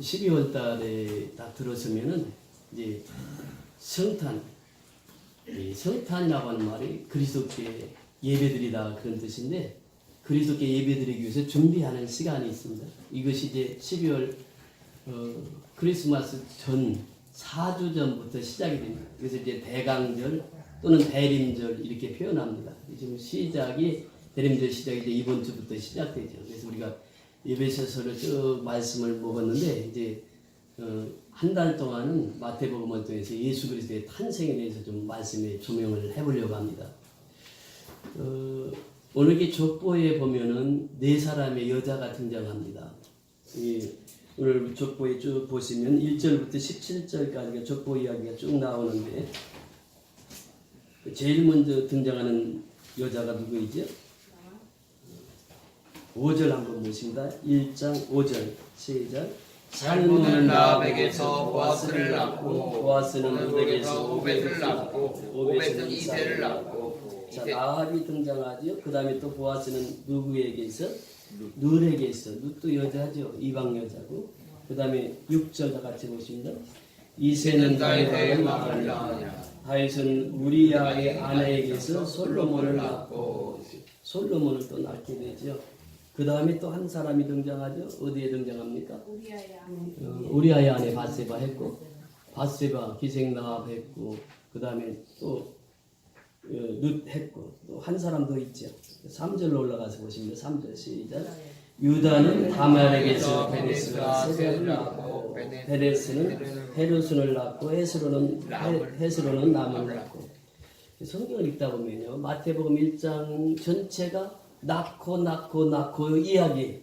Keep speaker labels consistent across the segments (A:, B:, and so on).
A: 12월 달에 딱 들어서면은 이제 성탄, 이 성탄이라고 하는 말이 그리스도께 예배드리다 그런 뜻인데 그리스도께 예배드리기 위해서 준비하는 시간이 있습니다. 이것이 이제 12월 크리스마스 전 4주 전부터 시작이 됩니다. 그래서 이제 대강절 또는 대림절 이렇게 표현합니다. 지금 시작이 대림절 시작이 이제 이번 주부터 시작되죠. 그래서 우리가 예배서서를 쭉 말씀을 먹었는데 이제 한 달 동안은 마태복음을 통해서 예수 그리스도의 탄생에 대해서 좀 말씀에 조명을 해보려고 합니다. 오늘 이 족보에 보면은 네 사람의 여자가 등장합니다. 오늘 족보에 쭉 보시면 1절부터 17절까지가 족보 이야기가 쭉 나오는데 제일 먼저 등장하는 여자가 누구이죠? 5절 한번 보십니다. 1장 5절 시작.
B: 살몬은 라합에게서 보아스를 낳고
A: 보아스는 룻에게서
B: 오벳을 낳고 오벳은 이새를 낳고
A: 자, 라합이 등장하죠. 그 다음에 또 보아스는 누구에게서? 룻에게서. 룻도 여자죠. 이방 여자고. 그 다음에 6절 다 같이 보십니다. 이새는 다윗의 아들을 낳았느니라. 다윗은 우리야의 아내에게서 솔로몬을 낳고 솔로몬을 또 낳게 되죠. 그 다음에 또 한 사람이 등장하죠. 어디에 등장합니까? 우리아의 아내 바세바 했고 바세바 기생라합 했고 그 다음에 또 룻 했고 또 한 사람 더 있죠. 3절로 올라가서 보시면 3절 시작. 유다는 다말에게서 베레스와 세벨을 낳고 베레스는 헤르순을 낳고 헤스로는 남을 낳고 성경을 읽다 보면요 마태복음 1장 전체가 낳고 이야기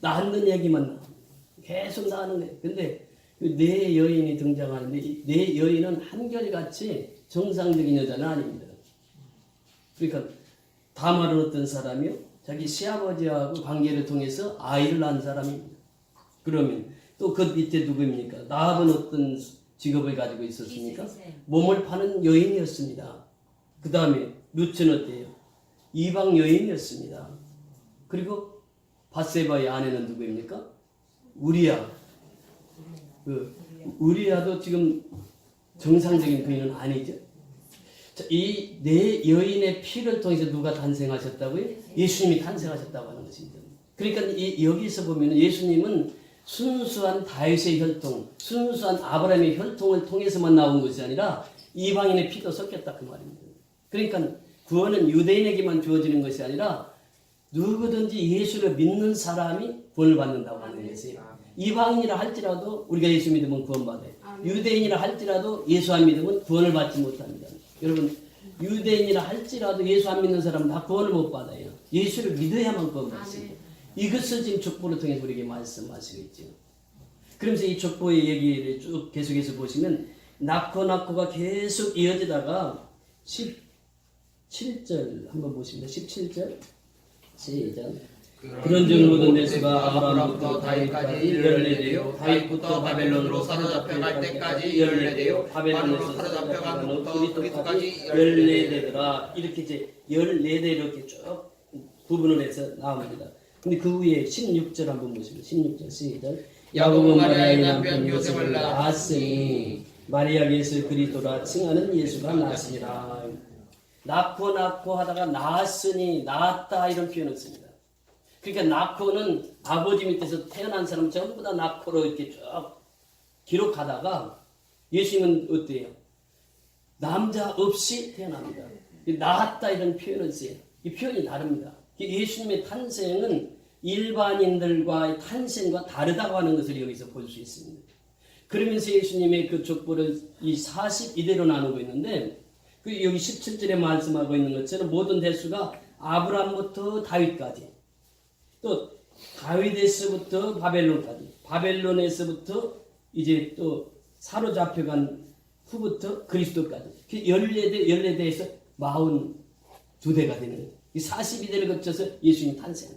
A: 낳는 얘기만 나와. 계속 낳는 거예요. 근데 네 여인이 등장하는데 네 여인은 한결같이 정상적인 여자는 아닙니다. 그러니까 다말은 어떤 사람이요? 자기 시아버지하고 관계를 통해서 아이를 낳은 사람입니다. 그러면 또 그 밑에 누구입니까? 라합은 어떤 직업을 가지고 있었습니까? 몸을 파는 여인이었습니다. 그 다음에 룻은 어때요? 이방 여인이었습니다. 그리고 바세바의 아내는 누구입니까? 우리야. 우리야도 지금 정상적인 부인은 아니죠. 이 네 여인의 피를 통해서 누가 탄생하셨다고요? 예수님이 탄생하셨다고 하는 것입니다. 그러니까 여기서 보면 예수님은 순수한 다윗의 혈통, 순수한 아브라함의 혈통을 통해서만 나온 것이 아니라 이방인의 피도 섞였다 그 말입니다. 그러니까 구원은 유대인에게만 주어지는 것이 아니라 누구든지 예수를 믿는 사람이 구원을 받는다고 하는 것이에요. 이방인이라 할지라도 우리가 예수 믿으면 구원받아요. 유대인이라 할지라도 예수 안 믿으면 구원을 받지 못합니다. 여러분 유대인이라 할지라도 예수 안 믿는 사람은 다 구원을 못 받아요. 예수를 믿어야만 구원받습니다. 이것을 지금 족보를 통해서 우리에게 말씀하시고 있죠. 그러면서 이 족보의 얘기를 쭉 계속해서 보시면 낳고가 계속 이어지다가 17절 한번 보십니다. 17절 시작. 그런즉 모든 대수가 아브라함부터 다윗까지 14대요 다윗부터 바벨론으로 사로잡혀갈 때까지 14대요 바벨론에서 사로잡혀간 후부터 그리스도까지 14대더라. 이렇게 이제 14대 이렇게 쭉 구분을 해서 나옵니다. 근데 그 후에 16절 한번 보시면 16절 시작. 야곱은 마리아의 남편 요셉을 낳았으니 마리아께서 그리스도라 칭하는 예수가 낳았으니라. 낳고 하다가 낳았으니 낳았다 이런 표현을 씁니다. 그러니까 낳고는 아버지 밑에서 태어난 사람 전부 다 낳고로 이렇게 쭉 기록하다가 예수님은 어때요? 남자 없이 태어납니다. 낳았다 이런 표현을 써요. 이 표현이 다릅니다. 예수님의 탄생은 일반인들과의 탄생과 다르다고 하는 것을 여기서 볼 수 있습니다. 그러면서 예수님의 그 족보를 이 42대로 나누고 있는데 여기 17절에 말씀하고 있는 것처럼 모든 대수가 아브라함부터 다윗까지 또 다윗에서부터 바벨론까지 바벨론에서부터 이제 또 사로잡혀간 후부터 그리스도까지 14대에서 42대가 되는 거예요. 이 42대를 거쳐서 예수님 탄생.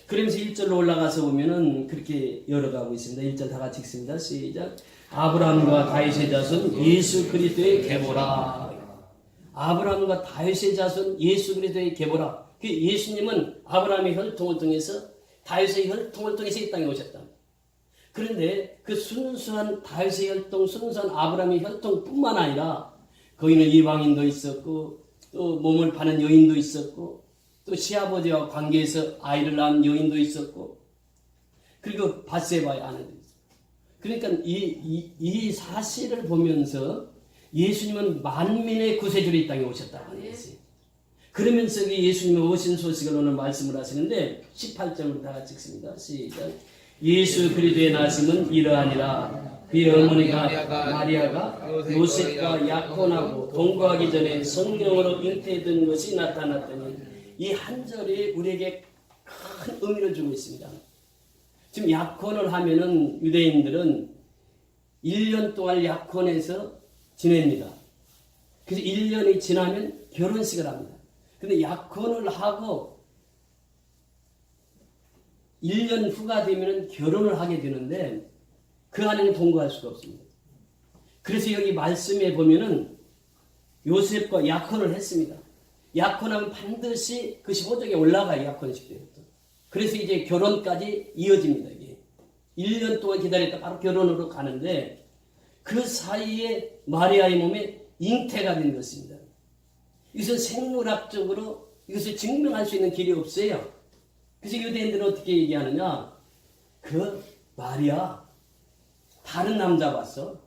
A: 그러면서 1절로 올라가서 보면은 그렇게 열어가고 있습니다. 1절 다 같이 읽습니다. 시작. 아브라함과 다윗의 자손 예수 그리스도의 계보라. 아브라함과 다윗의 자손 예수 그리스도의 계보라. 예수님은 아브라함의 혈통을 통해서 다윗의 혈통을 통해서 이 땅에 오셨다. 그런데 그 순수한 다윗의 혈통, 순수한 아브라함의 혈통뿐만 아니라 거기는 이방인도 있었고 또 몸을 파는 여인도 있었고 또 시아버지와 관계에서 아이를 낳은 여인도 있었고 그리고 밧세바의 아내도 있었고 그러니까 이 사실을 보면서 예수님은 만민의 구세주로 이 땅에 오셨다고 했어요. 그러면서 예수님의 오신 소식을 오늘 말씀을 하시는데 18절로 다 같이 읽습니다. 시작. 예수 그리스도의 나심은 이러하니라. 그의 어머니가 마리아가 요셉과 약혼하고 동거하기 전에 성령으로 잉태된 것이 나타났더니 이 한 절이 우리에게 큰 의미를 주고 있습니다. 지금 약혼을 하면은 유대인들은 1년 동안 약혼해서 지냅니다. 그래서 1년이 지나면 결혼식을 합니다. 근데 약혼을 하고 1년 후가 되면 결혼을 하게 되는데 그 안에는 동거할 수가 없습니다. 그래서 여기 말씀에 보면은 요셉과 약혼을 했습니다. 약혼하면 반드시 그것이 호적에 올라가요. 약혼식 때부터. 그래서 이제 결혼까지 이어집니다. 이게 1년 동안 기다렸다 바로 결혼으로 가는데 그 사이에 마리아의 몸에 잉태가 된 것입니다. 이것은 생물학적으로 이것을 증명할 수 있는 길이 없어요. 그래서 유대인들은 어떻게 얘기하느냐? 그 마리아 다른 남자 봤어.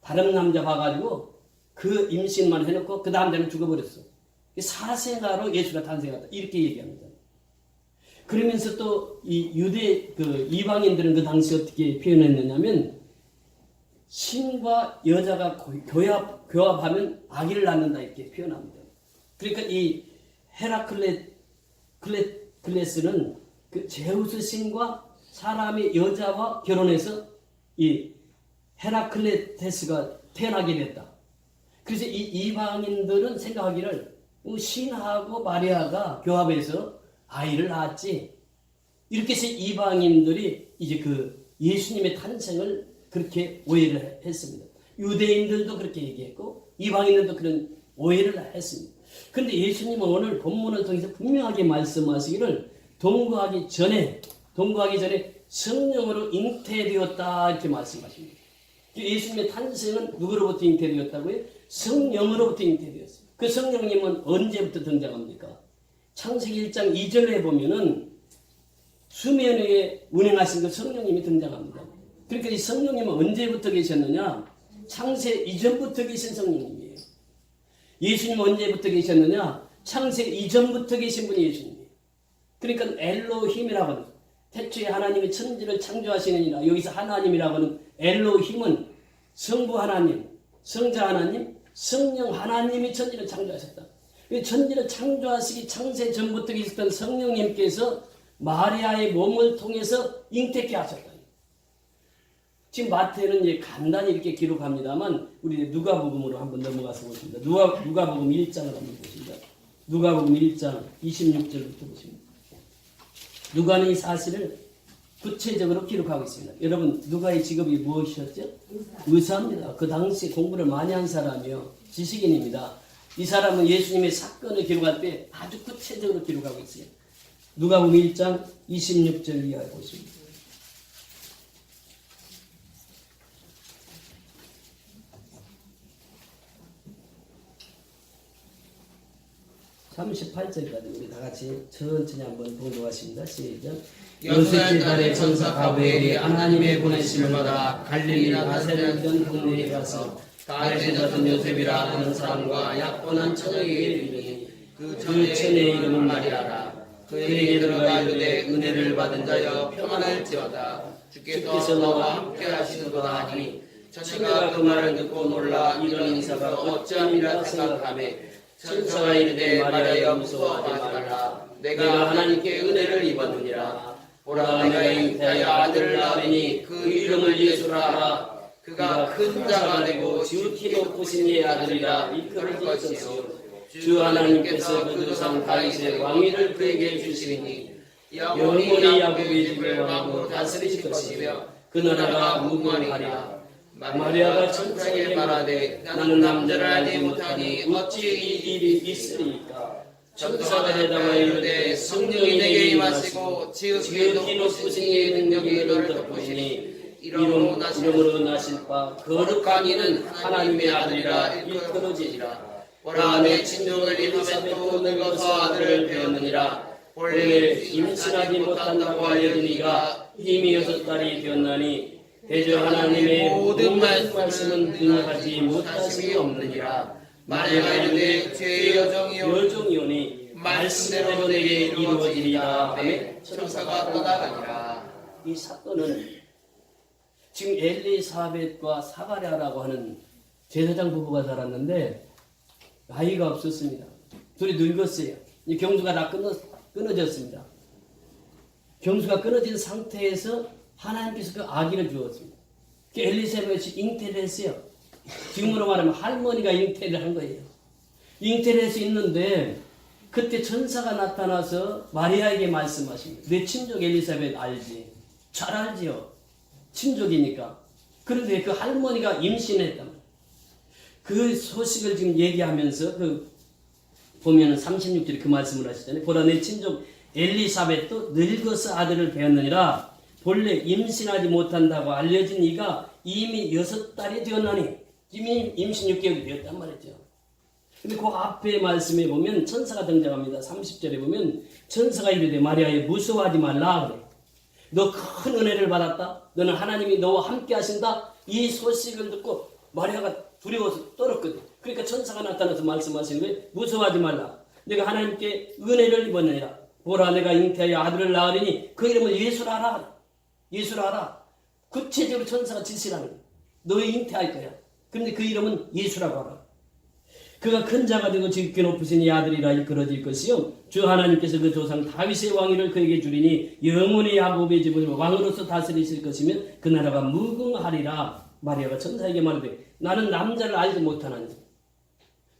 A: 다른 남자 봐가지고 그 임신만 해놓고 그 다음 되면 죽어버렸어. 사생아로 예수가 탄생했다. 이렇게 얘기합니다. 그러면서 또 이 유대 이방인들은 그 당시 어떻게 표현했느냐면 신과 여자가 교합하면 아기를 낳는다 이렇게 표현합니다. 그러니까 이 헤라클레스는 그 제우스 신과 사람의 여자와 결혼해서 이 헤라클레테스가 태어나게 됐다. 그래서 이 이방인들은 생각하기를 신하고 마리아가 교합해서 아이를 낳았지. 이렇게 해서 이방인들이 이제 그 예수님의 탄생을 그렇게 오해를 했습니다. 유대인들도 그렇게 얘기했고 이방인들도 그런 오해를 했습니다. 그런데 예수님은 오늘 본문을 통해서 분명하게 말씀하시기를 동거하기 전에 성령으로 잉태되었다 이렇게 말씀하십니다. 예수님의 탄생은 누구로부터 잉태되었다고요? 성령으로부터 잉태되었어요. 그 성령님은 언제부터 등장합니까? 창세기 1장 2절에 보면은 수면 위에 운행하신 그 성령님이 등장합니다. 그러니까 이 성령님은 언제부터 계셨느냐? 창세 이전부터 계신 성령님이에요. 예수님은 언제부터 계셨느냐? 창세 이전부터 계신 분이 예수님이에요. 그러니까 엘로힘이라고 하는 태초에 하나님이 천지를 창조하시느니라. 여기서 하나님이라고 하는 엘로힘은 성부 하나님, 성자 하나님, 성령 하나님이 천지를 창조하셨다. 천지를 창조하시기 창세 전부터 계셨던 성령님께서 마리아의 몸을 통해서 잉태케 하셨다. 지금 마태는 이제 간단히 이렇게 기록합니다만 우리 누가복음으로 한번 넘어가서 보십니다. 누가복음 1장을 한번 보십니다. 누가복음 1장 26절부터 보십니다. 누가는 이 사실을 구체적으로 기록하고 있습니다. 여러분 누가의 직업이 무엇이었죠? 의사입니다. 그 당시 공부를 많이 한 사람이요. 지식인입니다. 이 사람은 예수님의 사건을 기록할 때 아주 구체적으로 기록하고 있어요. 누가복음 1장 26절 이하에 보십니다. (38절까지) 우리 다 같이 천천히 한번 봉독하십니다. 시작. 요셉의 달의 천사 가브리엘이 하나님의 보내심을 받아 갈릴리 나사렛이던 동네에 가서 다윗의 자손 요셉이라 하는 사람과 약혼한 처녀에게 이르니 그 처녀의 이름은 마리아라. 그에게 들어가 이르되 은혜를 받은 자여 평안할지어다. 주께서 너와 함께 하시도다 하니 처녀가 그 말을 듣고 놀라 이런 인사가 어찌함이라 생각하매 천사가 이르되 마리아여 무서워하지 말라. 내가 하나님께 은혜를 입었느니라. 보라 내가 잉태하여 아들을 낳으니 그 이름을 예수라 하라. 그가 큰 자가 되고 지극히 높으신 이의 아들이라 이끌을 것이요 주 하나님께서 그 조상 다윗의 왕위를 그에게 주시리니 영원히 야곱의 집을 왕으로 다스리실 것이며 그 나라가 무궁하리라. 마리아가 천사에게 말하되 나는 남자를 알지 못하니 어찌 이 일이 있으리까? 천사가 대답하여 이르되 성령이 내게 임하시고 지극히 높으신 이의 능력이 너를 덮으시니 이름으로 나실 바 거룩한 이는 하나님의 아들이라 일컬어지니라. 보라 내 친족 엘리사벳도 늙어서 아들을 배웠느니라. 본래 임신하지 못한다고 알려진 이가 이미 6달이 되었나니 대저 하나님의 모든 말씀은 능하지 못하심이 없느니라. 마리아가 이르되 죄의 여종이오니 말씀대로 내게 이루어지리라 하매 천사가 떠나가니라. 이 사건은 지금 엘리사벳과 사가랴라고 하는 제사장 부부가 살았는데 나이가 없었습니다. 둘이 늙었어요. 이 경수가 다 끊어졌습니다. 경수가 끊어진 상태에서 하나님께서 그 아기를 주었습니다. 그 엘리사벳이 잉태를 했어요. 지금으로 말하면 할머니가 잉태를 한 거예요. 잉태를 해서 있는데 그때 천사가 나타나서 마리아에게 말씀하십니다. 내 친족 엘리사벳 알지? 잘 알지요. 친족이니까. 그런데 그 할머니가 임신했단 말이에요. 그 소식을 지금 얘기하면서 보면은 36절에 그 말씀을 하시잖아요. 보라 내 친족 엘리사벳도 늙어서 아들을 배웠느니라. 본래 임신하지 못한다고 알려진 이가 이미 6달이 되었나니 이미 임신 6개월이 되었단 말이죠. 근데 그 앞에 말씀에 보면 천사가 등장합니다. 30절에 보면 천사가 이르되 마리아에 무서워하지 말라 그래. 너 큰 은혜를 받았다. 너는 하나님이 너와 함께 하신다. 이 소식을 듣고 마리아가 두려워서 떨었거든. 그러니까 천사가 나타나서 말씀하시는 거예요. 무서워하지 말라. 내가 하나님께 은혜를 입었느니라. 보라 내가 잉태하여 아들을 낳으리니 그 이름을 예수라 하라. 예수라 하라. 구체적으로 천사가 지시라는 거예요. 너희 잉태할 거야. 그런데 그 이름은 예수라고 하라. 그가 큰 자가 되고 지극히 높으신 이 아들이라 일컬어질 것이요 주 하나님께서 그 조상 다윗의 왕위를 그에게 주리니 영원히 야곱의 집을 왕으로서 다스리실 것이면 그 나라가 무궁하리라. 마리아가 천사에게 말하되 나는 남자를 알지 못하나니.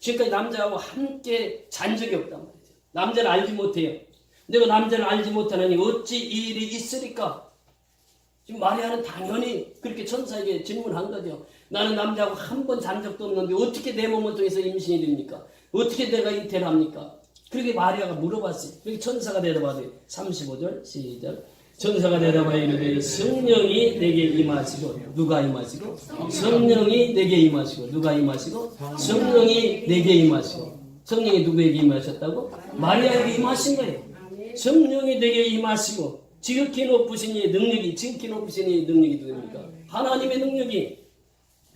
A: 지금까지 남자하고 함께 잔 적이 없단 말이죠. 남자를 알지 못해요. 내가 남자를 알지 못하나니 어찌 이 일이 있으리까? 지금 마리아는 당연히 그렇게 천사에게 질문한 거죠. 나는 남자하고 한 번 잔 적도 없는데 어떻게 내 몸을 통해서 임신이 됩니까? 어떻게 내가 잉태를 합니까? 그렇게 마리아가 물어봤어요. 그렇게 천사가 대답하되 35절 시작. 천사가 대답하여 이르되 성령이 내게 임하시고 누가 임하시고 성령이 내게 임하시고 누가 임하시고 성령이 내게 임하시고 성령이 누구에게 임하셨다고? 마리아에게 임하신 거예요. 성령이 내게 임하시고 지극히 높으신 이의 능력이 지극히 높으신 이의 능력이 누굽니까? 하나님의 능력이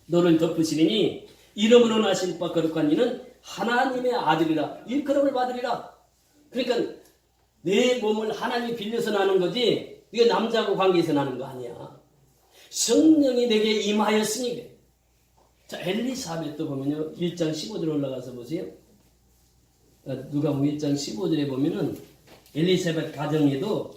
A: 너를 덮으시리니 이름으로 나실 바 거룩한 이는 하나님의 아들이라 일컬음을 받으리라. 그러니까 내 몸을 하나님이 빌려서 나는 거지 이게 남자하고 관계에서 나는 거 아니야. 성령이 내게 임하였으니 그래. 자, 엘리사벳도 보면요 1장 15절 올라가서 보세요. 누가복음 1장 15절에 보면은 엘리사벳 가정에도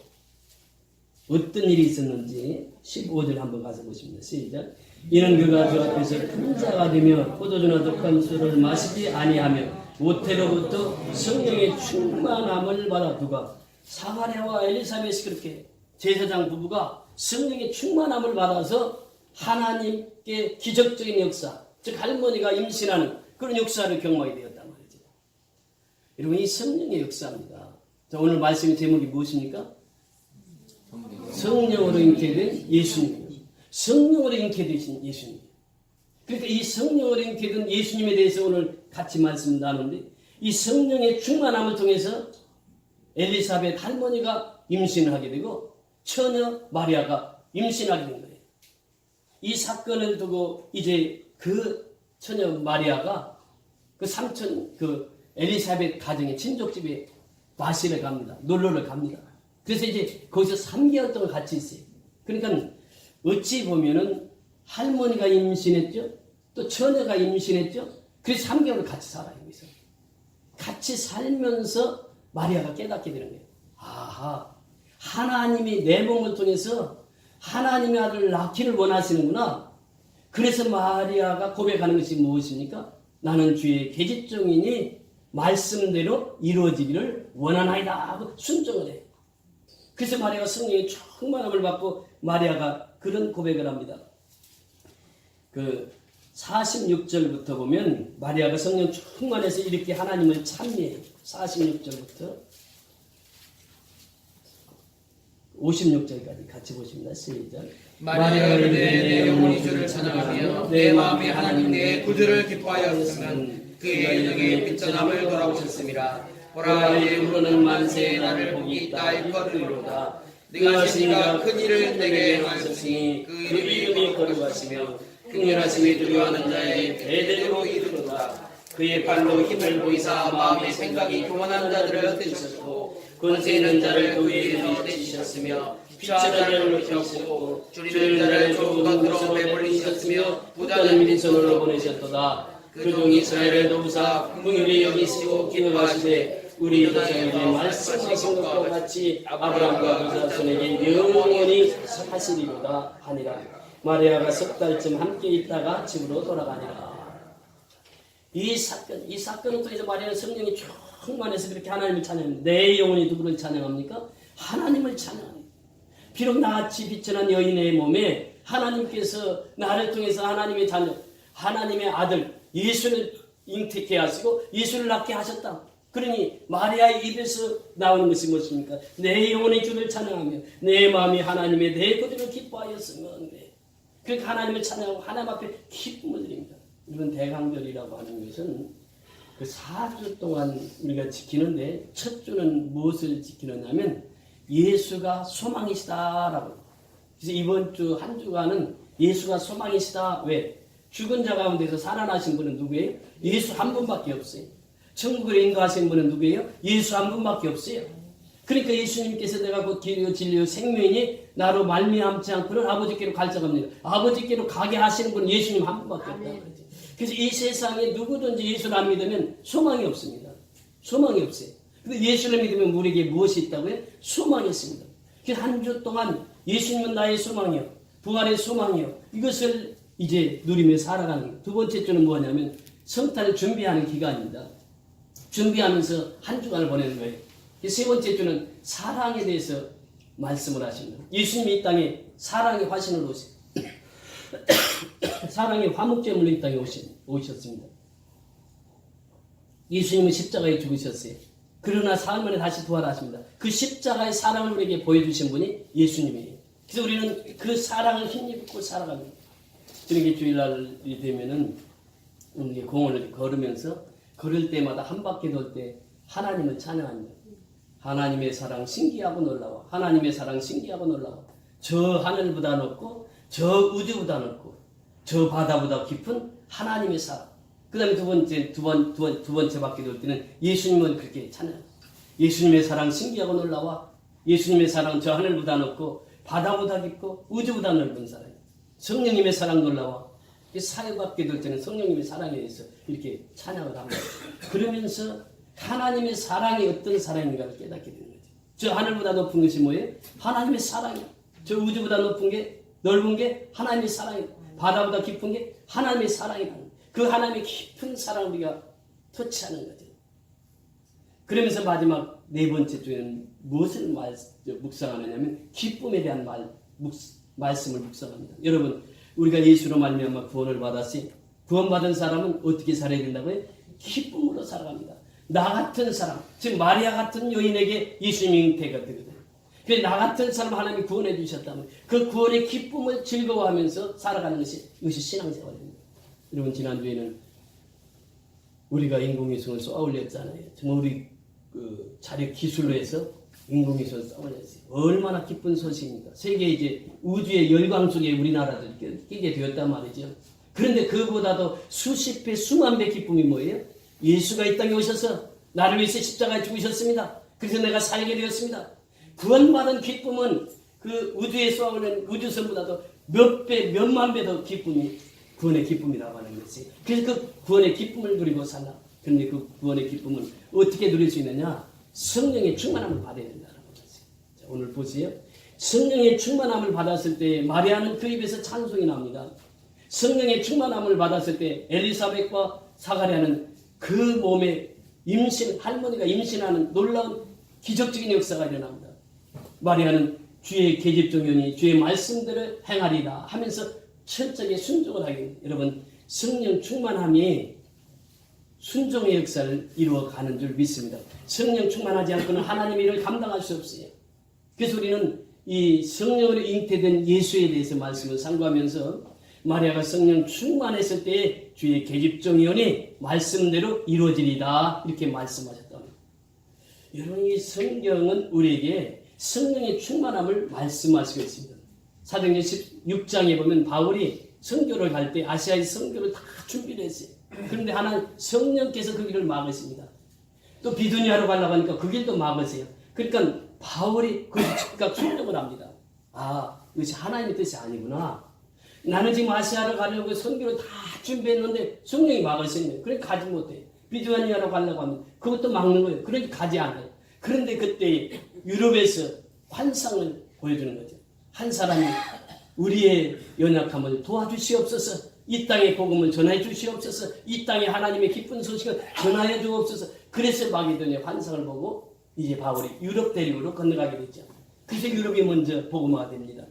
A: 어떤 일이 있었는지 15절 한번 가서 보십니다. 시작. 이는 그가 주 앞에서 큰 자가 되며 포도주나 독한 술을 마시지 아니하며 모태로부터 성령의 충만함을 받아. 누가? 사가랴와 엘리사벳이 그렇게 제사장 부부가 성령의 충만함을 받아서 하나님께 기적적인 역사, 즉 할머니가 임신하는 그런 역사를 경험하게 되었단 말이죠. 여러분 이 성령의 역사입니다. 자, 오늘 말씀의 제목이 무엇입니까? 성령으로 잉태된 예수님. 성령으로 잉태되신 예수님. 그러니까 이 성령으로 잉태된 예수님에 대해서 오늘 같이 말씀 나누는데 이 성령의 충만함을 통해서 엘리사벳 할머니가 임신을 하게 되고 처녀 마리아가 임신하게 된 거예요. 이 사건을 두고 이제 그 처녀 마리아가 그 삼촌 엘리사벳 가정의 친족집에 마시러 갑니다. 놀러를 갑니다. 그래서 이제 거기서 3개월 동안 같이 있어요. 그러니까 어찌 보면은 할머니가 임신했죠. 또 처녀가 임신했죠. 그래서 3개월을 같이 살아요. 여기서. 같이 살면서 마리아가 깨닫게 되는 거예요. 아하, 하나님이 내 몸을 통해서 하나님의 아들을 낳기를 원하시는구나. 그래서 마리아가 고백하는 것이 무엇입니까? 나는 주의 계집종이니 말씀대로 이루어지기를 원하나이다 하고 순종을 해요. 그래서 마리아가 성령의 충만함을 받고 마리아가 그런 고백을 합니다. 46절부터 보면 마리아가 성령 충만해서 이렇게 하나님을 찬미해요. 46절부터 56절까지 같이 보십니다. 시작.
B: 만일 내 영혼이 주를 찬양하며 내 마음이 하나님 내 구주를 기뻐하였으면 그의 영의 빛전함을 돌아오셨음이라. 보라 이제 우러는 만세에 나를 복이 있다 일거리로다. 네가 하시니가 큰 일을 내게 행하셨으니 그 이름이 거룩하시며 긍휼하심이 두려워하는 자의 대대로 이르도다. 그의 발로 힘을 보이사 마음의 생각이 교만한 자들을 떼셨고 권세 있는 자를 그 위에 떼주셨으며 피하는 자를 높이셨고 줄이는 자를 좁은 겉으로 배불리셨으며 부자는 빈손으로 보내셨도다. 그 종 이스라엘을 도우사 긍휼히 여기시고 기도하시되 우리 조상에게 말씀하신 것과 같이 아브라함과 그 자손에게 영원히 하시리로다 하니라. 마리아가 석 달쯤 함께 있다가 집으로 돌아가니라. 이 사건을 통해서 마리아는 성령이 충만해서 그렇게 하나님을 찬양합니다. 내 영혼이 누구를 찬양합니까? 하나님을 찬양합니다. 비록 나같이 비천한 여인의 몸에 하나님께서 나를 통해서 하나님의 자녀, 하나님의 아들 예수를 잉태케 하시고 예수를 낳게 하셨다. 그러니 마리아의 입에서 나오는 것이 무엇입니까? 내 영혼의 주를 찬양하며 내 마음이 하나님의 내 구주를 기뻐하였으면 돼. 그렇게 하나님을 찬양하고 하나님 앞에 기쁨을 드립니다. 이번 대강절이라고 하는 것은 그 4주 동안 우리가 지키는데 첫 주는 무엇을 지키느냐면 예수가 소망이시다라고. 그래서 이번 주 한 주간은 예수가 소망이시다. 왜? 죽은 자 가운데서 살아나신 분은 누구예요? 예수 한 분밖에 없어요. 천국을 인도하신 분은 누구예요? 예수 한 분밖에 없어요. 그러니까 예수님께서 내가 곧 길이요 진리요 생명이니 나로 말미암지 않고는 아버지께로 갈자갑니다. 아버지께로 가게 하시는 분은 예수님 한 분밖에 없다. 그래서 이 세상에 누구든지 예수를 안 믿으면 소망이 없습니다. 소망이 없어요. 근데 예수를 믿으면 우리에게 무엇이 있다고요? 소망이 있습니다. 그래서 한 주 동안 예수님은 나의 소망이요, 부활의 소망이요, 이것을 이제 누리며 살아가는 거예요. 두 번째 주는 뭐냐면 성탄을 준비하는 기간입니다. 준비하면서 한 주간을 보내는 거예요. 세 번째 주는 사랑에 대해서 말씀을 하십니다. 예수님이 이 땅에 사랑의 화신으로 사랑의 화목제물로 이 땅에 오셨습니다. 예수님은 십자가에 죽으셨어요. 그러나 사흘 만에 다시 부활하십니다. 그 십자가의 사랑을 우리에게 보여주신 분이 예수님이에요. 그래서 우리는 그 사랑을 힘입고 살아갑니다. 저녁에 주일날이 되면은 우리 공원을 걸으면서 걸을 때마다 한 바퀴 돌 때 하나님을 찬양합니다. 하나님의 사랑 신기하고 놀라워. 하나님의 사랑 신기하고 놀라워. 저 하늘보다 높고 저 우주보다 높고 저 바다보다 깊은 하나님의 사랑. 그 다음에 두 번째 바퀴 돌 때는 예수님은 그렇게 찬양. 예수님의 사랑 신기하고 놀라워. 예수님의 사랑 저 하늘보다 높고 바다보다 깊고 우주보다 넓은 사랑. 성령님의 사랑 놀라워. 사회 바퀴 돌 때는 성령님의 사랑에 대해서 이렇게 찬양을 합니다. 그러면서 하나님의 사랑이 어떤 사랑인가를 깨닫게 되는 거죠. 저 하늘보다 높은 것이 뭐예요? 하나님의 사랑이에요. 저 우주보다 높은 게 넓은 게 하나님의 사랑이에요. 바다보다 깊은 게 하나님의 사랑이에요. 그 하나님의 깊은 사랑을 우리가 터치하는 거죠. 그러면서 마지막 네 번째 주에는 무엇을 묵상하느냐면 기쁨에 대한 말씀을 묵상합니다. 여러분, 우리가 예수로 말미암아 구원을 받았어요. 구원받은 사람은 어떻게 살아야 된다고요? 기쁨으로 살아갑니다. 나 같은 사람, 즉 마리아 같은 여인에게 예수님이 잉태가 되거든요. 그래서 나 같은 사람 하나님이 구원해 주셨다면 그 구원의 기쁨을 즐거워하면서 살아가는 이것이 신앙생활입니다. 여러분, 지난주에는 우리가 인공위성을 쏘아 올렸잖아요. 정말 우리 그 자력 기술로 해서 인공위성을 쏘아 올렸어요. 얼마나 기쁜 소식입니까? 세계 이제 우주의 열광 속에 우리나라도 끼게 되었단 말이죠. 그런데 그보다도 수십 배, 수만 배 기쁨이 뭐예요? 예수가 이 땅에 오셔서 나를 위해서 십자가에 죽으셨습니다. 그래서 내가 살게 되었습니다. 구원받은 기쁨은 그 우주에 쏘아오는 우주선보다도 몇 배, 몇만 배 더 기쁨이 구원의 기쁨이라고 하는 것이. 그래서 그 구원의 기쁨을 누리고 살라. 그런데 그 구원의 기쁨은 어떻게 누릴 수 있느냐? 성령의 충만함을 받아야 된다는 것이에요. 자, 오늘 보세요. 성령의 충만함을 받았을 때 마리아는 그 입에서 찬송이 나옵니다. 성령의 충만함을 받았을 때 엘리사벳과 사가랴는 그 몸에 할머니가 임신하는 놀라운 기적적인 역사가 일어납니다. 마리아는 주의 계집종이니 주의 말씀대로 행하리라 하면서 철저하게 순종을 하게 됩니다. 여러분, 성령 충만함이 순종의 역사를 이루어가는 줄 믿습니다. 성령 충만하지 않고는 하나님의 일을 감당할 수 없어요. 그래서 우리는 이 성령으로 잉태된 예수에 대해서 말씀을 상고하면서 마리아가 성령 충만했을 때 주의 계집종이오니 말씀대로 이루어지리다 이렇게 말씀하셨다. 여러분 이 성경은 우리에게 성령의 충만함을 말씀하시고 있습니다. 사도행전 16장에 보면 바울이 선교를 갈 때 아시아의 선교를 다 준비를 했어요. 그런데 하나님 성령께서 그 길을 막으십니다. 또 비두니아로 가려고 하니까 그 길도 막으세요. 그러니까 바울이 그 즉각 순종을 합니다. 아, 이것이 하나님의 뜻이 아니구나. 나는 지금 아시아로 가려고 선교를 다 준비했는데 성령이 막으시네요. 그러니까 가지 못해. 비두니아로 가려고 하면 그것도 막는 거예요. 그러니까 가지 않아요. 그런데 그때 유럽에서 환상을 보여주는 거죠. 한 사람이 우리의 연약함을 도와주시옵소서. 이 땅의 복음을 전해 주시옵소서. 이 땅에 하나님의 기쁜 소식을 전하여 주옵소서. 그래서 마게도니아 환상을 보고 이제 바울이 유럽 대륙으로 건너가게 됐죠. 그래서 유럽이 먼저 복음화가 됩니다.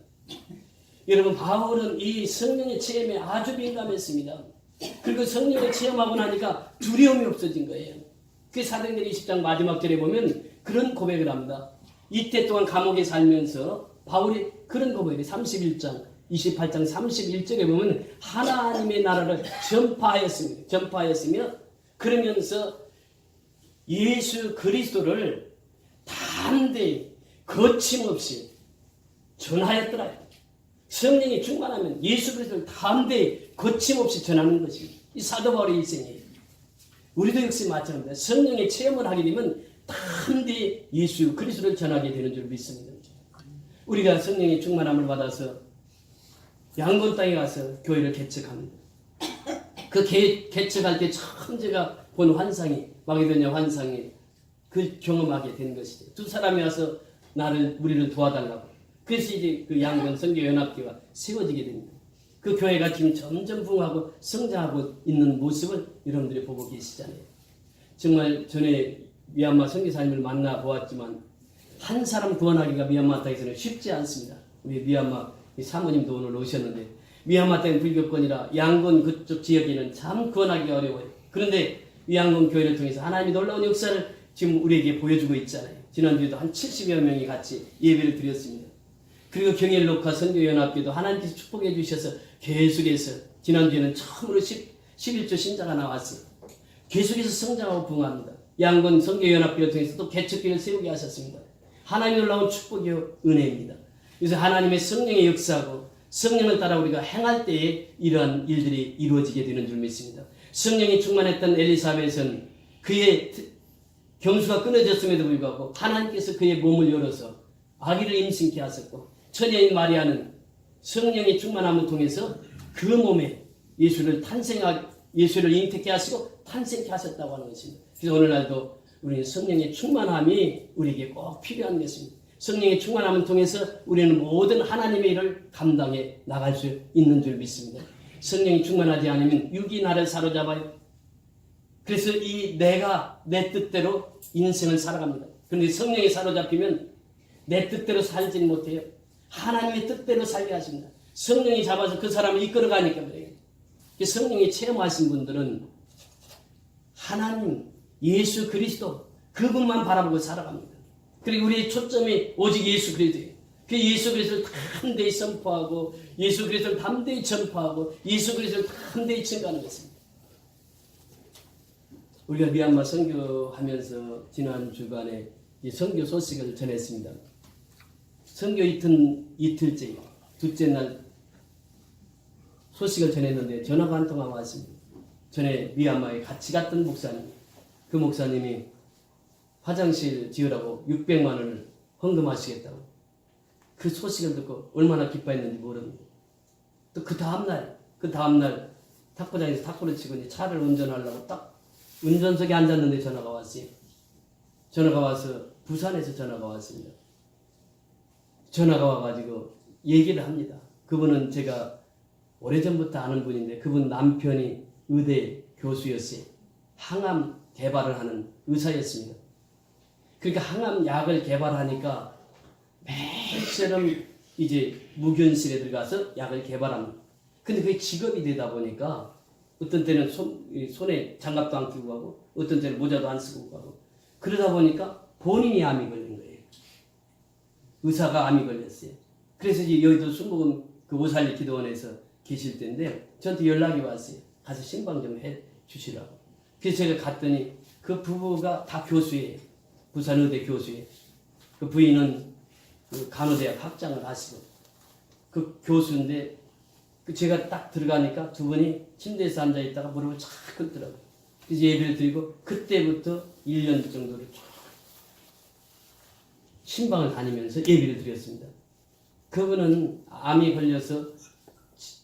B: 여러분 바울은 이 성령의 체험에 아주 민감했습니다. 그리고 성령을 체험하고 나니까 두려움이 없어진 거예요. 그 사도행전 20장 마지막 절에 보면 그런 고백을 합니다. 이때 동안 감옥에 살면서 바울이 그런 고백을 31장 28장 31절에 보면 하나님의 나라를 전파하였으며 그러면서 예수 그리스도를 담대히 거침없이 전하였더라. 성령이 충만하면 예수 그리스도를 담대히 거침없이 전하는 것이 이 사도 바울의 일생이에요. 우리도 역시 마찬가지입니다. 성령의 체험을 하게 되면 담대히 예수 그리스도를 전하게 되는 줄 믿습니다. 우리가 성령의 충만함을 받아서 양곤 땅에 가서 교회를 개척합니다. 그 개척할 때 처음 제가 본 환상이 마게도니아 환상이 그 경험하게 된 것이죠. 두 사람이 와서 우리를 도와달라고. 그래서 이제 그 양곤 선교연합교회가 세워지게 됩니다. 그 교회가 지금 점점 부흥하고 성장하고 있는 모습을 여러분들이 보고 계시잖아요. 정말 전에 미얀마 선교사님을 만나 보았지만 한 사람 구원하기가 미얀마 땅에서는 쉽지 않습니다. 우리 미얀마 사모님도 오늘 오셨는데 미얀마 땅 불교권이라 양곤 그쪽 지역에는 참 구원하기가 어려워요. 그런데 양곤 교회를 통해서 하나님이 놀라운 역사를 지금 우리에게 보여주고 있잖아요. 지난주에도 한 70여 명이 같이 예배를 드렸습니다. 그리고 경일록화 선교연합교도 하나님께서 축복해 주셔서 계속해서 지난주에는 처음으로 11조 신자가 나왔어요. 계속해서 성장하고 부흥합니다. 양곤 선교연합교를 통해서 또 개척교회를 세우게 하셨습니다. 하나님의 놀라운 축복이요 은혜입니다. 그래서 하나님의 성령의 역사하고 성령을 따라 우리가 행할 때에 이러한 일들이 이루어지게 되는 줄 믿습니다. 성령이 충만했던 엘리사벳은 그의 경수가 끊어졌음에도 불구하고 하나님께서 그의 몸을 열어서 아기를 임신케 하셨고 처녀인 마리아는 성령의 충만함을 통해서 그 몸에 예수를 잉태케 하시고 탄생케 하셨다고 하는 것입니다. 그래서 오늘날도 우리는 성령의 충만함이 우리에게 꼭 필요한 것입니다. 성령의 충만함을 통해서 우리는 모든 하나님의 일을 감당해 나갈 수 있는 줄 믿습니다. 성령이 충만하지 않으면 육이 나를 사로잡아요. 그래서 내가 내 뜻대로 인생을 살아갑니다. 그런데 성령이 사로잡히면 내 뜻대로 살지는 못해요. 하나님의 뜻대로 살게 하십니다. 성령이 잡아서 그 사람을 이끌어가니까 그래요. 성령이 체험하신 분들은 하나님, 예수 그리스도 그분만 바라보고 살아갑니다. 그리고 우리의 초점이 오직 예수 그리스도예요. 그 예수 그리스도를 담대히 선포하고 예수 그리스도를 담대히 전파하고 예수 그리스도를 담대히 증거하는 것입니다. 우리가 미얀마 선교하면서 지난 주간에 이 선교 소식을 전했습니다. 선교 이틀째 둘째 날 소식을 전했는데 전화가 한 통화 왔습니다. 전에 미얀마에 같이 갔던 목사님, 그 목사님이 화장실 지으라고 600만 원을 헌금하시겠다고 그 소식을 듣고 얼마나 기뻐했는지 모릅니다. 또 그 다음날 탁구장에서 탁구를 치고 이제 차를 운전하려고 딱 운전석에 앉았는데 전화가 왔어요. 전화가 와서 부산에서 전화가 왔습니다. 전화가 와가지고 얘기를 합니다. 그분은 제가 오래전부터 아는 분인데 그분 남편이 의대 교수였어요. 항암 개발을 하는 의사였습니다. 그러니까 항암 약을 개발하니까 매일처럼 이제 무견실에 들어가서 약을 개발합니다. 근데 그게 직업이 되다 보니까 어떤 때는 손에 장갑도 안 끼고 가고 어떤 때는 모자도 안 쓰고 가고 그러다 보니까 본인이 암이 걸린 거예요. 의사가 암이 걸렸어요. 그래서 이제 여의도 순복음 그 오살리 기도원에서 계실 때인데 저한테 연락이 왔어요. 가서 신방 좀 해 주시라고. 그래서 제가 갔더니 그 부부가 다 교수예요. 부산의대 교수예요. 그 부인은 그 간호대학 학장을 하시고 그 교수인데 그 제가 딱 들어가니까 두 분이 침대에서 앉아 있다가 무릎을 착 꿇더라고요. 그래서 예배를 드리고 그때부터 1년 정도를 쭉 신방을 다니면서 예배를 드렸습니다. 그분은 암이 걸려서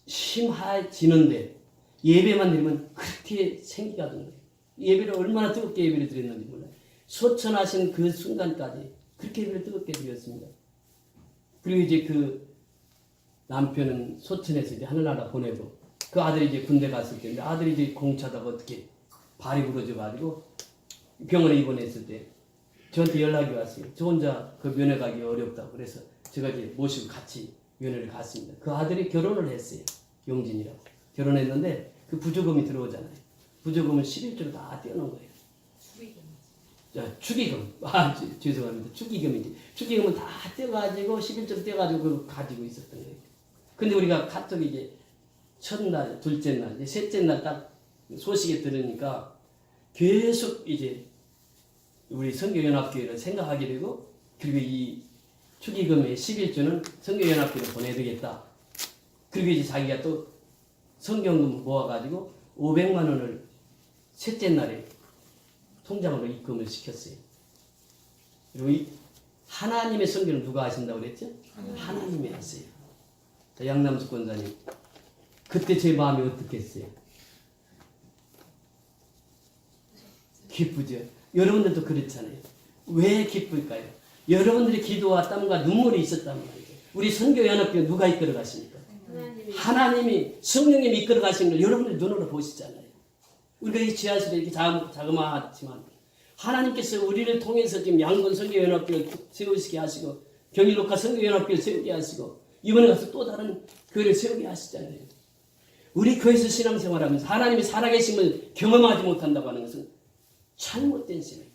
B: 심해지는데 예배만 드리면 그렇게 생기가 든 거예요. 예배를 얼마나 뜨겁게 예배를 드렸는지 몰라요. 소천하신 그 순간까지 그렇게 예배를 뜨겁게 드렸습니다. 그리고 이제 그 남편은 소천에서 이제 하늘나라 보내고 그 아들이 이제 군대 갔을 때인데 아들이 이제 공차다가 어떻게 발이 부러져 가지고 병원에 입원했을 때 저한테 연락이 왔어요. 저 혼자 그 면회 가기 어렵다고 그래서 제가 이제 모시고 같이 면회를 갔습니다. 그 아들이 결혼을 했어요. 용진이라고. 결혼했는데 그 부조금이 들어오잖아요. 부조금을 11조로 다 떼어놓은 거예요. 축의금. 죄송합니다. 축의금이지. 축의금은 다 떼어가지고 11조로 떼어가지고 그걸 가지고 있었던 거예요. 근데 우리가 카톡이 이제 첫날, 둘째 날, 이제 셋째 날 딱 소식에 들으니까 계속 이제 우리 선교연합교회를 생각하게 되고 그리고 이 축의금의 11조는 선교연합교회로 보내야 되겠다. 그리고 이제 자기가 또 성경금 모아가지고 500만 원을 셋째 날에 통장으로 입금을 시켰어요. 그리고 이 하나님의 선교는 누가 하신다고 그랬죠? 하나님이 하세요. 자, 양남수 권사님, 그때 제 마음이 어떻겠어요? 기쁘죠? 여러분들도 그렇잖아요. 왜 기쁠까요? 여러분들의 기도와 땀과 눈물이 있었단 말이죠. 우리 선교연합교회 누가 이끌어 가십니까? 하나님이 성령님이 이끌어 가시는 걸 여러분들 눈으로 보시잖아요. 우리가 이 지하실에 이렇게 자그마하지만 하나님께서 우리를 통해서 지금 양군 선교연합교회를 세우시게 하시고 경일녹화 선교연합교회를 세우게 하시고 이번에 가서 또 다른 교회를 세우게 하시잖아요. 우리 교회에서 신앙생활하면서 하나님이 살아계심을 경험하지 못한다고 하는 것은 잘못된 신앙.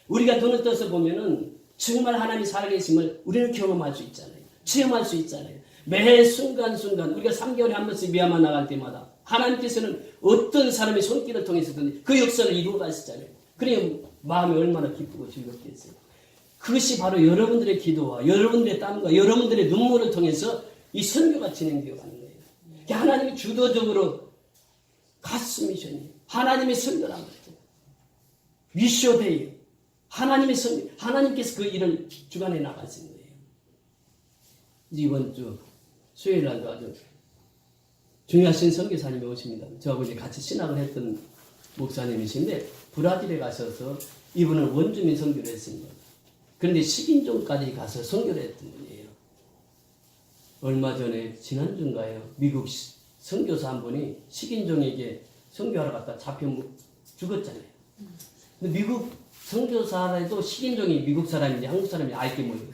B: 우리가 눈을 떠서 보면은 정말 하나님이 살아계심을 우리는 경험할 수 있잖아요. 체험할 수 있잖아요. 매 순간순간 우리가 3개월에 한 번씩 미얀마 나갈 때마다 하나님께서는 어떤 사람의 손길을 통해서든 그 역사를 이루어 가시잖아요. 그러니 마음이 얼마나 기쁘고 즐겁겠어요. 그것이 바로 여러분들의 기도와 여러분들의 땀과 여러분들의 눈물을 통해서 이 선교가 진행되어 가는 거예요. 하나님이 주도적으로 가스 미션이에요. 하나님의 선교란 말이죠. 미쇼데이. 하나님의 선교. 하나님께서 그 일을 주관해 나가신 거예요. 이번 주 수요일 날도 아주 중요하신 선교사님이 오십니다. 저하고 이제 같이 신학을 했던 목사님이신데 브라질에 가셔서 이분은 원주민 선교를 했습니다. 그런데 식인종까지 가서 선교를 했던 분이에요. 얼마 전에 지난주인가요? 미국 선교사 한 분이 식인종에게 선교하러 갔다 잡혀 죽었잖아요. 근데 미국 선교사라도 식인종이 미국 사람인지 한국 사람인지 알게 모르고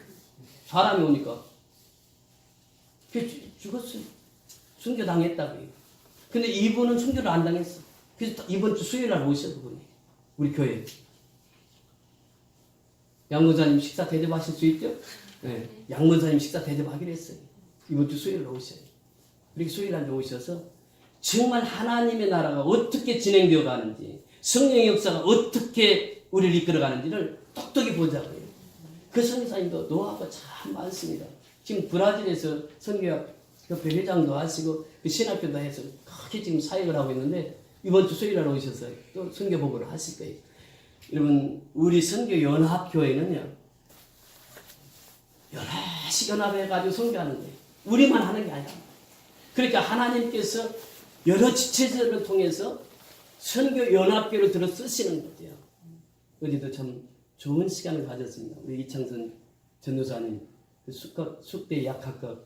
B: 사람이 오니까 죽었어요. 순교당했다고요. 근데 이분은 순교를 안 당했어. 그래서 이번 주 수요일 날 오셔 그분이 우리 교회에. 양문사님 식사 대접하실 수 있죠? 네. 양문사님 식사 대접하기로 했어요. 이번 주 수요일 날 오셔요. 그렇게 수요일 날 오셔서 정말 하나님의 나라가 어떻게 진행되어 가는지 성령의 역사가 어떻게 우리를 이끌어 가는지를 똑똑히 보자고요. 그 선교사님도 노하우가 참 많습니다. 지금 브라질에서 선교협회 회장도 하시고 그 신학교도 해서 그렇게 지금 사역을 하고 있는데 이번 주 수요일 날 오셔서 또 선교 보고를 하실 거예요. 여러분 우리 선교연합교회는요 여럿이 연합해가지고 선교하는 거예요. 우리만 하는 게 아니라 그러니까 하나님께서 여러 지체들을 통해서 선교연합교회를 들어 쓰시는 거죠. 어제도 참 좋은 시간을 가졌습니다. 우리 이창선 전도사님 그 숙대 약학과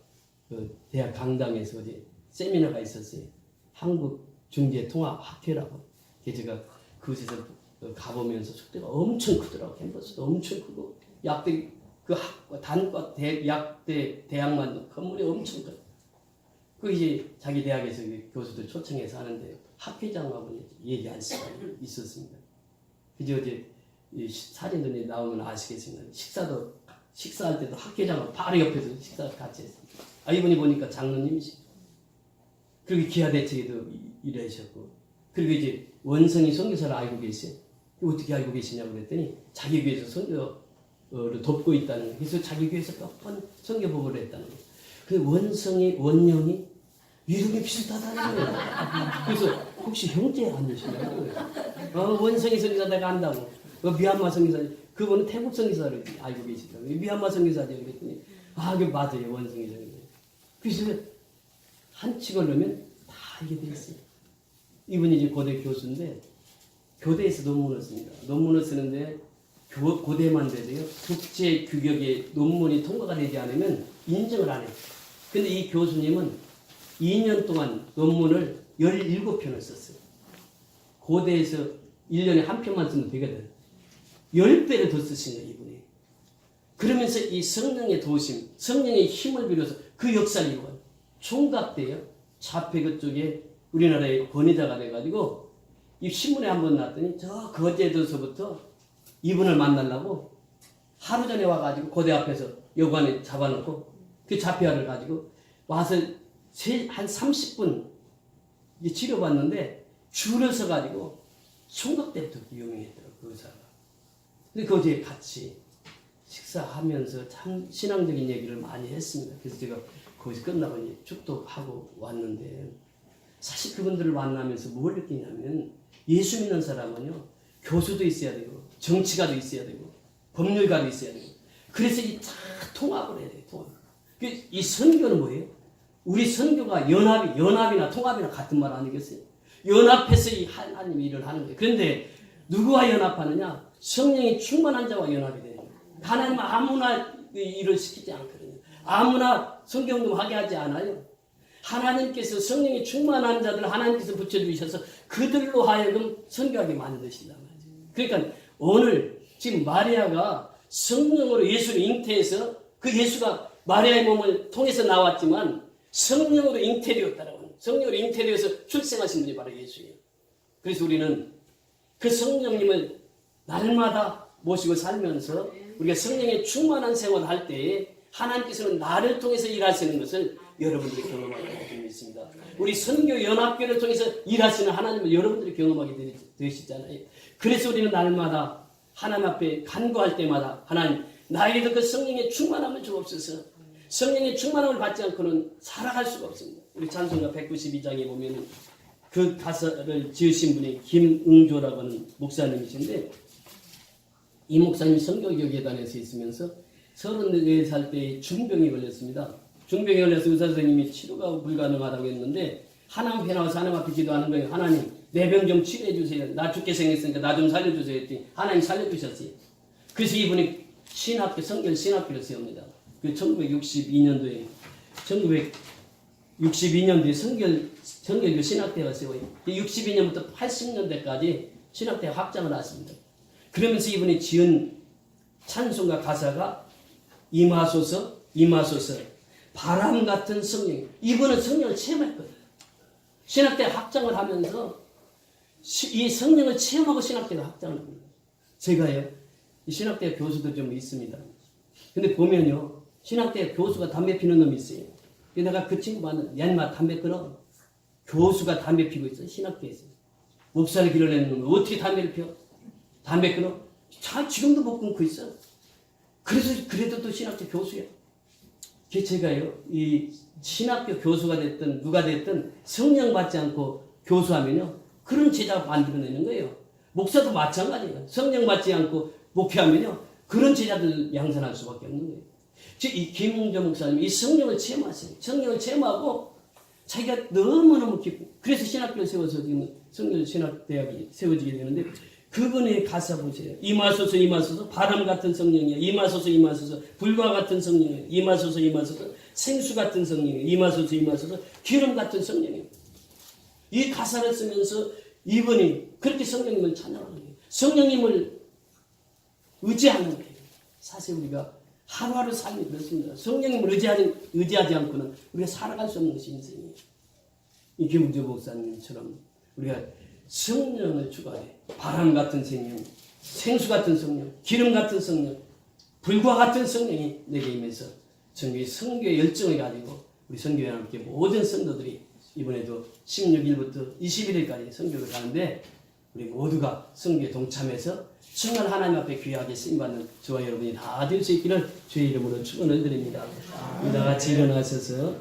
B: 그 대학 강당에서 어제 세미나가 있었어요. 한국중재통합학회라고. 제가 그곳에서 가보면서 숙대가 엄청 크더라고. 캠퍼스도 엄청 크고 약대 그 학과 단과 약대 대학만 건물이 엄청 커. 그 이제 자기 대학에서 교수들 초청해서 하는데 학회장하고 얘기할 시간이 있었습니다. 그저 어제 사진들이 나오면 아시겠습니다. 식사도 식사할 때도 학교장 바로 옆에서 식사 같이 했어요. 이분이 보니까 장로님이시죠. 그리고 기아대책에도 일하셨고, 그리고 이제 원성이 선교사를 알고 계세요. 어떻게 알고 계시냐고 그랬더니 자기 교회에서 선교를 돕고 있다는 거예요. 그래서 자기 교회에서 몇 번 선교 보고를 했다는 거예요. 그 원성이 원령이 이름이 비슷하다는 거예요. 그래서 혹시 형제 아니시냐고. 원성이 선교사 내가 안다고. 미얀마 선교사, 그분은 태국 선교사를 알고 계시더라고요. 미얀마 선교사죠. 그랬더니 그게 맞아요. 원성이 선교사. 그래서 한치 걸르면 다 알게 됐어요. 이분이 이제 고대 교수인데 교대에서 논문을 씁니다. 논문을 쓰는데 고대만 돼도요. 국제 규격의 논문이 통과가 되지 않으면 인정을 안 해요. 근데 이 교수님은 2년 동안 논문을 17편을 썼어요. 고대에서 1년에 한 편만 쓰면 되거든. 10배를 더 쓰신 거예요, 이분이. 그러면서 이 성령의 도심, 성령의 힘을 빌어서 그 역사를 이루어요. 총각 때요. 자폐 그쪽에 우리나라의 권위자가 돼가지고 이 신문에 한번 났더니 저 거제도서부터 이분을 만나려고 하루 전에 와가지고 고대 앞에서 여관에 잡아놓고 그 자폐아를 가지고 와서 한 30분 치료받는데 줄을 서가지고 총각 때부터 유명했더라고요. 그 의사가. 근데 거기에 같이 식사하면서 참 신앙적인 얘기를 많이 했습니다. 그래서 제가 거기서 끝나고 이제 축도하고 왔는데 사실 그분들을 만나면서 뭘 느끼냐면 예수 믿는 사람은요 교수도 있어야 되고 정치가도 있어야 되고 법률가도 있어야 되고 그래서 이 다 통합을 해야 돼요. 통합. 이 선교는 뭐예요? 우리 선교가 연합이나 통합이나 같은 말 아니겠어요? 연합해서 이 하나님이 일을 하는 거예요. 그런데 누구와 연합하느냐? 성령이 충만한 자와 연합이 되는 거예요. 하나님은 아무나 일을 시키지 않거든요. 아무나 성경도 하게 하지 않아요. 하나님께서 성령이 충만한 자들 하나님께서 붙여주셔서 그들로 하여금 선교하게 만드신단 말이에요. 그러니까 오늘 지금 마리아가 성령으로 예수를 잉태해서 그 예수가 마리아의 몸을 통해서 나왔지만 성령으로 잉태되었다라고 합니다. 성령으로 잉태되어서 출생하신 분이 바로 예수예요. 그래서 우리는 그 성령님을 날마다 모시고 살면서 우리가 성령의 충만한 생활을 할 때에 하나님께서는 나를 통해서 일하시는 것을 여러분들이 경험하게 되겠습니다. 우리 선교연합교를 통해서 일하시는 하나님을 여러분들이 경험하게 되시잖아요. 그래서 우리는 날마다 하나님 앞에 간구할 때마다 하나님 나에게도 그 성령의 충만함을 주옵소서. 성령의 충만함을 받지 않고는 살아갈 수가 없습니다. 우리 찬송가 192장에 보면 그 가사를 지으신 분이 김응조라고 하는 목사님이신데 이 목사님이 선교교계단에서 있으면서 34살 때 중병이 걸렸습니다. 중병이 걸려서 의사 선생님이 치료가 불가능하다고 했는데 하나님 앞에 나와서 하나님 앞에 기도하는 거예요. 하나님 내 병 좀 치료해 주세요. 나 죽게 생겼으니까 나 좀 살려주세요 했더니 하나님 살려주셨어요. 그래서 이분이 신학교 성결 신학교를 세웁니다. 그 1962년도에 1962년도에 성결교 신학대가 세워요. 62년부터 80년대까지 신학대 확장을 했습니다. 그러면서 이분이 지은 찬송가 가사가 임하소서 임하소서 바람 같은 성령. 이분은 성령을 체험했거든요. 신학대 확장을 하면서 이 성령을 체험하고 신학대가 확장을 합니다. 제가요 이 신학대 교수도 좀 있습니다. 근데 보면요 신학대 교수가 담배 피는 놈이 있어요. 내가 그 친구 봤는데 야인마 담배 끊어. 교수가 담배 피고 있어요. 신학대에서. 목사를 길러내는 놈은 어떻게 담배를 피워? 담배 끊어? 지금도 못 끊고 있어. 그래도 또 신학교 교수야. 제가요, 이 신학교 교수가 됐든 누가 됐든 성령 받지 않고 교수하면요, 그런 제자가 만들어내는 거예요. 목사도 마찬가지예요. 성령 받지 않고 목회하면요, 그런 제자들 양산할 수밖에 없는 거예요. 이 김웅조 목사님, 이 성령을 체험하세요. 성령을 체험하고 자기가 너무너무 기쁘고, 그래서 신학교를 세워서 지금 성령 신학대학이 세워지게 되는데, 그분의 가사 보세요. 임하소서 임하소서 바람 같은 성령이야. 임하소서 임하소서 불과 같은 성령이야. 임하소서 임하소서 생수 같은 성령이야. 임하소서 임하소서 기름 같은 성령이야. 이 가사를 쓰면서 이분이 그렇게 성령님을 찬양하는 거예요. 성령님을 의지하는 거예요. 사실 우리가 하루하루 삶이 그렇습니다. 성령님을 의지하지 않고는 우리가 살아갈 수 없는 것이 인생이에요. 이 김웅조 목사님처럼 우리가 성령을 추구해 바람 같은 성령, 생수 같은 성령, 기름 같은 성령, 불과 같은 성령이 내게 임해서 전교의 선교의 열정을 가지고 우리 선교회 함께 모든 성도들이 이번에도 16일부터 21일까지 선교를 가는데 우리 모두가 선교에 동참해서 정말 하나님 앞에 귀하게 쓰임받는 저와 여러분이 다 될 수 있기를 주의 이름으로 축원을 드립니다. 우리 다 같이 일어나셔서